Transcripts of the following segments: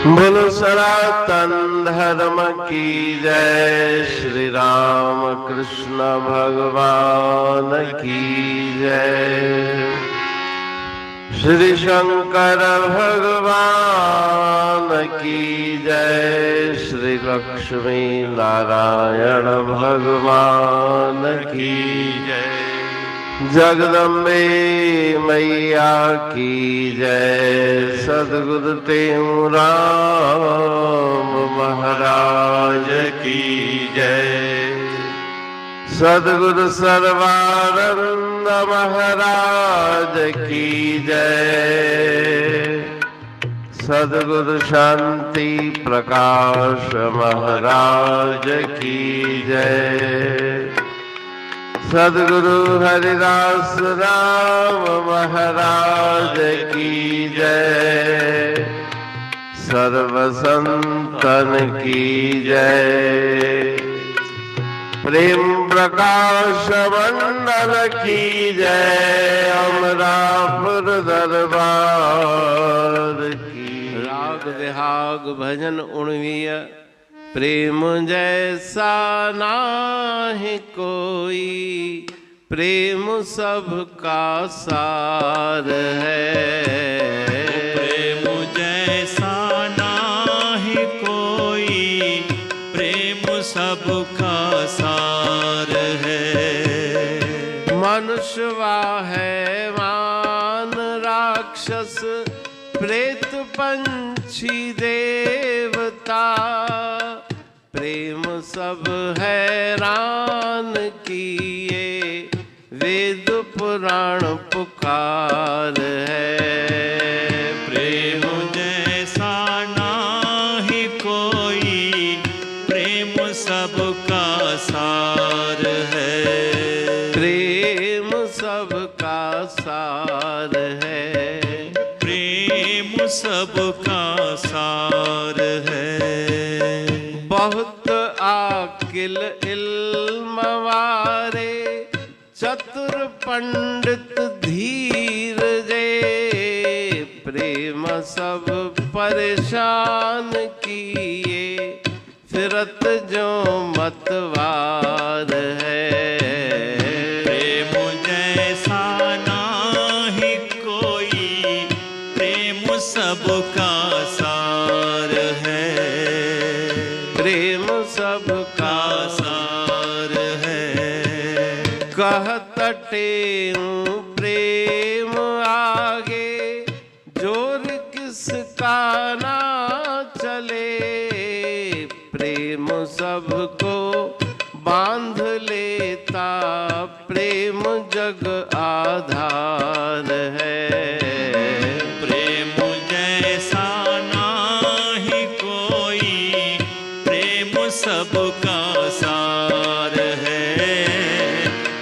बोलो सनातन धर्म की जय। श्री राम कृष्ण भगवान की जय। श्री शंकर भगवान की जय। श्री लक्ष्मी नारायण भगवान की जय। जगदम्बे मैया की जय। सद्गुरु राम महाराज की जय। सद्गुरु सर्वानंद महाराज की जय। सद्गुरु शांति प्रकाश महाराज की जय। सद्गुरु हरिदास राम महाराज की जय। सर्व संतन की जय। प्रेम प्रकाश मंडल की जय। अमरापुर दरबार की। राग विहाग भजन उणवीय। प्रेम जैसा नाहि कोई, प्रेम सबका सार है। प्रेम जैसा नाहि कोई, प्रेम सबका सार है। मनुष्य वा हैवान राक्षस प्रेत पंछी देवता, प्रेम सब हैरान किए वेद पुराण पुकार है। प्रेम जैसा नाहि कोई, प्रेम सबका सार है। प्रेम सबका सार है। प्रेम सबका सार है। बहुत आकिल इल्म वारे, चतुर पंडित धीर जे, प्रेम सब परेशान किए फिरत जो मतवार है। प्रेम जैसा नाहि कोई, प्रेम सबका सार है। प्रेम सबका सार है। कहत टेऊं प्रेम आगे, जोर किसका ना चले। प्रेम सबको बांध लेता, प्रेम जग आधार है। प्रेम जैसा नाहि कोई, प्रेम सबका सार है।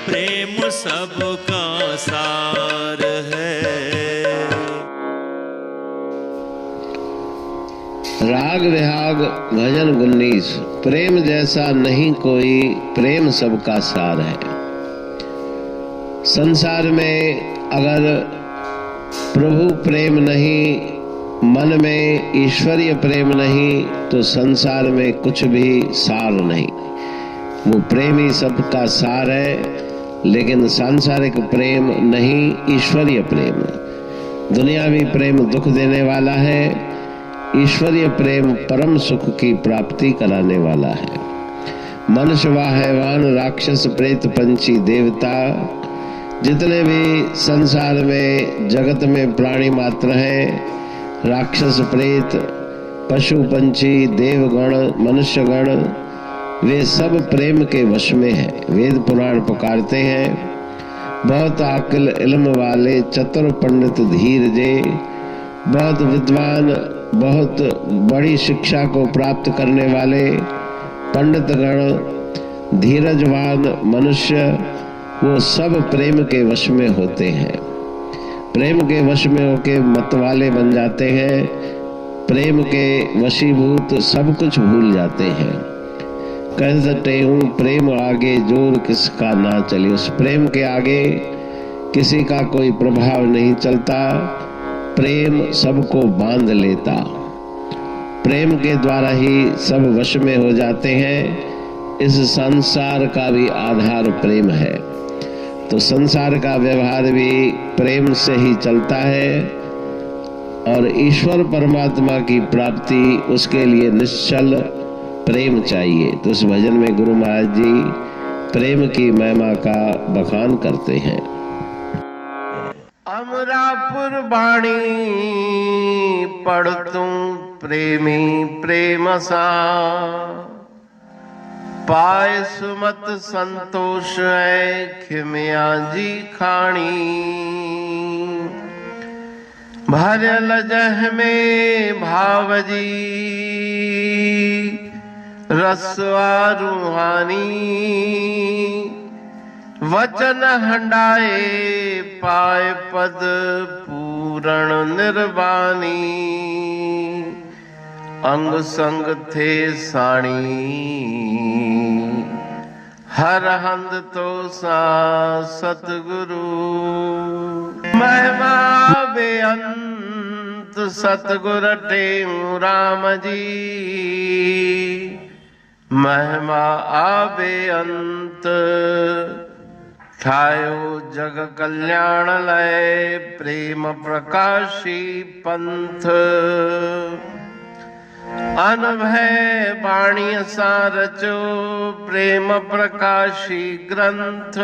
प्रेम सबका सार है। राग विहाग भजन 19। प्रेम जैसा नहीं कोई, प्रेम सबका सार है। संसार में अगर प्रभु प्रेम नहीं, मन में ईश्वरीय प्रेम नहीं, तो संसार में कुछ भी सार नहीं। वो प्रेम ही सबका सार है, लेकिन सांसारिक प्रेम नहीं, ईश्वरीय प्रेम। दुनियावी प्रेम दुख देने वाला है, ईश्वरीय प्रेम परम सुख की प्राप्ति कराने वाला है। मनुष्य व हैवान राक्षस प्रेत पंछी देवता, जितने भी संसार में जगत में प्राणी मात्र हैं, राक्षस प्रेत पशु पंछी देवगण मनुष्यगण, वे सब प्रेम के वश में हैं। वेद पुराण पुकारते हैं, बहुत अक्ल इल्म वाले चतुर पंडित धीर जे, बहुत विद्वान बहुत बड़ी शिक्षा को प्राप्त करने वाले पंडित गण धीरजवान मनुष्य, वो सब प्रेम के वश में होते हैं। प्रेम के वश में होके मतवाले बन जाते हैं। प्रेम के वशीभूत सब कुछ भूल जाते हैं। कहते हूँ प्रेम आगे जोर किसका ना चले। उस प्रेम के आगे किसी का कोई प्रभाव नहीं चलता। प्रेम सबको बांध लेता। प्रेम के द्वारा ही सब वश में हो जाते हैं। इस संसार का भी आधार प्रेम है, तो संसार का व्यवहार भी प्रेम से ही चलता है और ईश्वर परमात्मा की प्राप्ति उसके लिए निश्चल प्रेम चाहिए। तो इस भजन में गुरु महाराज जी प्रेम की महिमा का बखान करते हैं। अमरापुर बाणी पढ़तूं प्रेमी प्रेम सा, पाए सुमत संतोष है खिमिया जी खाणी। भरल जह में भावजी रसवा रूहानी, वचन हंडाए पाए पद पूरण निर्वाणी। अंग संग थे साणी हर हंद तो सा सतगुरु। महिमा बेअंत सतगुर टेऊ राम जी, महिमा आबे अंत ठायो जग कल्याण लय प्रेम प्रकाशी पंथ। अनभय बाणी सारचो प्रेम प्रकाशी ग्रंथ,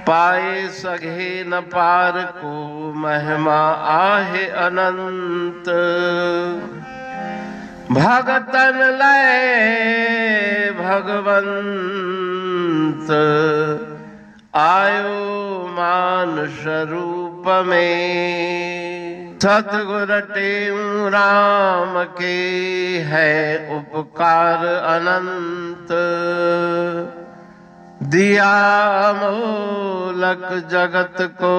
पाए सघे न पार को महिमा आहे अनंत। भगतन लय भगवंत आयो मानुष रूप में। सतगुर टेऊ राम के है उपकार अनंत, दिया मोलक जगत को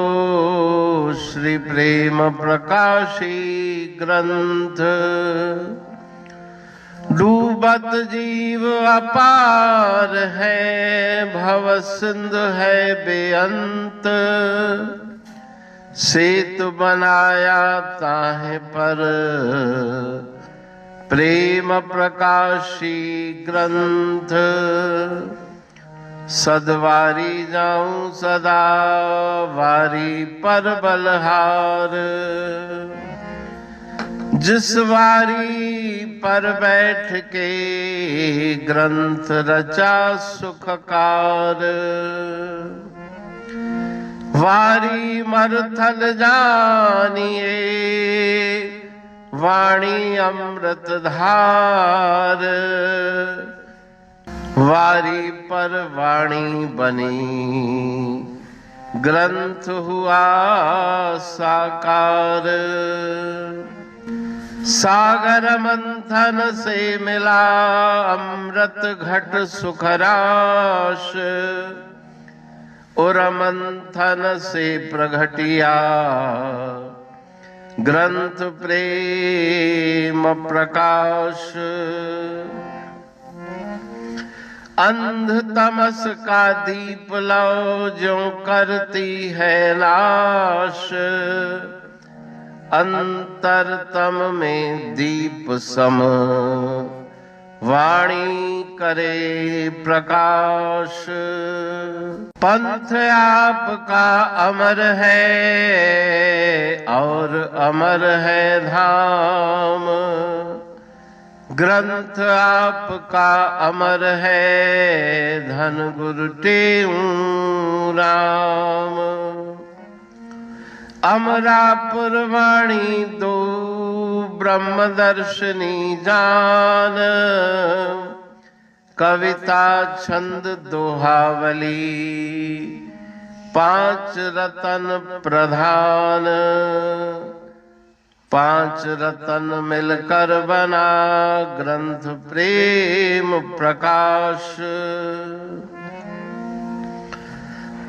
श्री प्रेम प्रकाशी ग्रंथ। डूबत जीव अपार है भव सिंध है बेअंत, सेतु बनाया ताहे पर प्रेम प्रकाशी ग्रंथ। सदवारी जाऊं सदा वारी पर बलहार, जिस वारी पर बैठ के ग्रंथ रचा सुखकार। वारी मरथल जानिए वाणी अमृत धार, वारी पर वाणी बनी ग्रंथ हुआ साकार। सागर मंथन से मिला अमृत घट सुखराश, और मंथन से प्रगटिया ग्रंथ प्रेम प्रकाश। अंध तमस का दीप लो जो करती है नाश, अंतरतम में दीप सम वाणी करे प्रकाश। पंथ आपका अमर है और अमर है धाम, ग्रंथ आपका अमर है धन गुरु टेऊ राम। अमरापुर वाणी दो ब्रह्मदर्शनी जान, कविता छंद दोहावली पांच रतन प्रधान। पांच रतन मिलकर बना ग्रंथ प्रेम प्रकाश।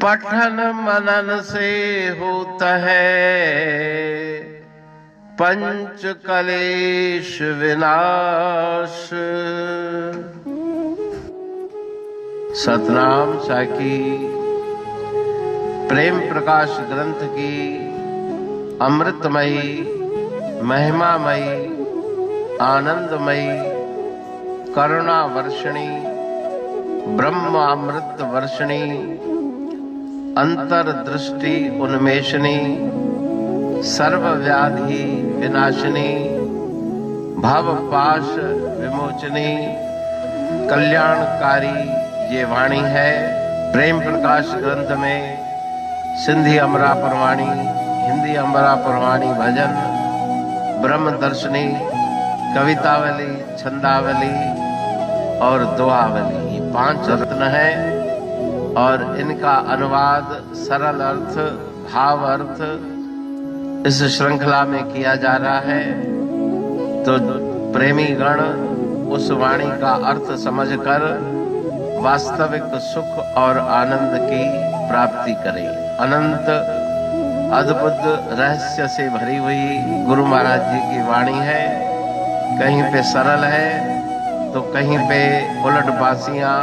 पठन मनन से होता है पंच कलेश विनाश। सतनाम साकी प्रेम प्रकाश ग्रंथ की अमृतमयी महिमामयी आनंदमयी करुणा वर्षिणी ब्रह्मामृत वर्षिणी अंतर्दृष्टि उन्मेषणी सर्वव्याधि विनाशिनी भवपाश विमोचनी कल्याणकारी ये वाणी है। प्रेम प्रकाश ग्रंथ में सिंधी अमरा परवाणी, हिंदी अमरा परवाणी भजन, ब्रह्म दर्शनी, कवितावली, छंदावली और दुआवली, ये 5 रत्न हैं और इनका अनुवाद सरल अर्थ भाव अर्थ इस श्रृंखला में किया जा रहा है। तो प्रेमी गण उस वाणी का अर्थ समझकर वास्तविक सुख और आनंद की प्राप्ति करें। अनंत अद्भुत रहस्य से भरी हुई गुरु महाराज जी की वाणी है। कहीं पे सरल है तो कहीं पे उलट बासियां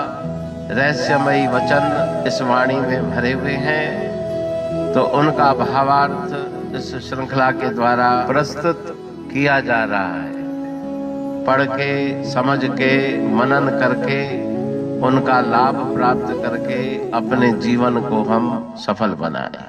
रहस्यमयी वचन इस वाणी में भरे हुए हैं। तो उनका भावार्थ इस श्रृंखला के द्वारा प्रस्तुत किया जा रहा है। पढ़ के समझ के मनन करके उनका लाभ प्राप्त करके अपने जीवन को हम सफल बनाएं।